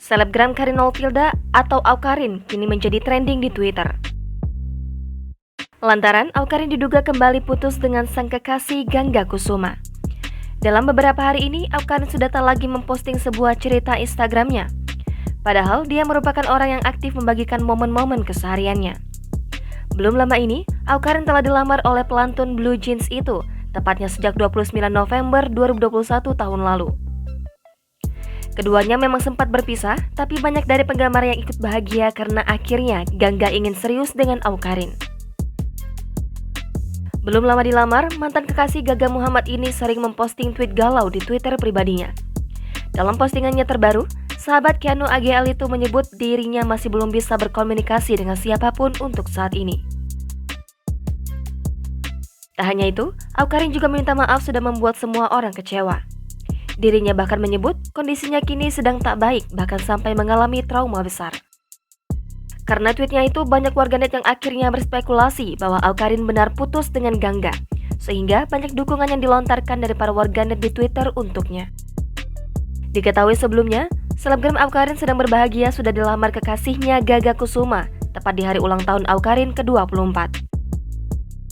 Selebgram Karin Nolfilda atau Awkarin kini menjadi trending di Twitter. Lantaran Awkarin diduga kembali putus dengan sang kekasih Gangga Kusuma. Dalam beberapa hari ini, Awkarin sudah tak lagi memposting sebuah cerita Instagramnya. Padahal dia merupakan orang yang aktif membagikan momen-momen kesehariannya. Belum lama ini, Awkarin telah dilamar oleh pelantun Blue Jeans itu, tepatnya sejak 29 November 2021 tahun lalu. Keduanya memang sempat berpisah, tapi banyak dari penggemar yang ikut bahagia karena akhirnya Gangga ingin serius dengan Awkarin. Belum lama dilamar, mantan kekasih Gaga Muhammad ini sering memposting tweet galau di Twitter pribadinya. Dalam postingannya terbaru, sahabat Keanu AGL itu menyebut dirinya masih belum bisa berkomunikasi dengan siapapun untuk saat ini. Tak hanya itu, Awkarin juga meminta maaf sudah membuat semua orang kecewa. Dirinya bahkan menyebut kondisinya kini sedang tak baik, bahkan sampai mengalami trauma besar. Karena tweetnya itu, banyak warganet yang akhirnya berspekulasi bahwa Awkarin benar putus dengan Gangga, sehingga banyak dukungan yang dilontarkan dari para warganet di Twitter untuknya. Diketahui sebelumnya, selebgram Awkarin sedang berbahagia sudah dilamar kekasihnya Gangga Kusuma, tepat di hari ulang tahun Awkarin ke-24.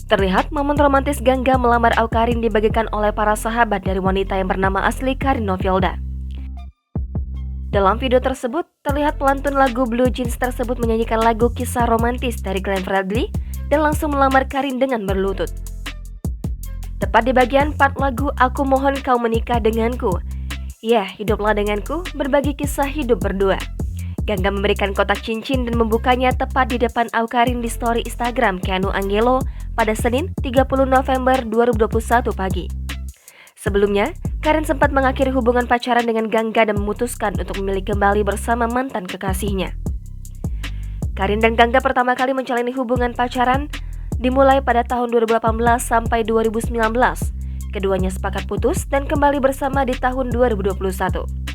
Terlihat momen romantis Gangga melamar Awkarin dibagikan oleh para sahabat dari wanita yang bernama asli Karin Nolfilda. Dalam video tersebut, terlihat pelantun lagu Blue Jeans tersebut menyanyikan lagu kisah romantis dari Glenn Fredly dan langsung melamar Karin dengan berlutut. Tepat di bagian part lagu Aku Mohon Kau Menikah Denganku. Ya, hiduplah denganku, berbagi kisah hidup berdua. Gangga memberikan kotak cincin dan membukanya tepat di depan Awkarin di story Instagram Keanu Angelo pada Senin 30 November 2021 pagi. Sebelumnya, Karin sempat mengakhiri hubungan pacaran dengan Gangga dan memutuskan untuk memilih kembali bersama mantan kekasihnya. Karin dan Gangga pertama kali menjalani hubungan pacaran dimulai pada tahun 2018 sampai 2019. Keduanya sepakat putus dan kembali bersama di tahun 2021.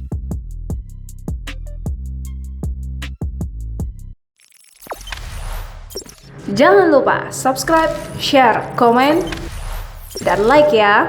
Jangan lupa subscribe, share, komen, dan like ya.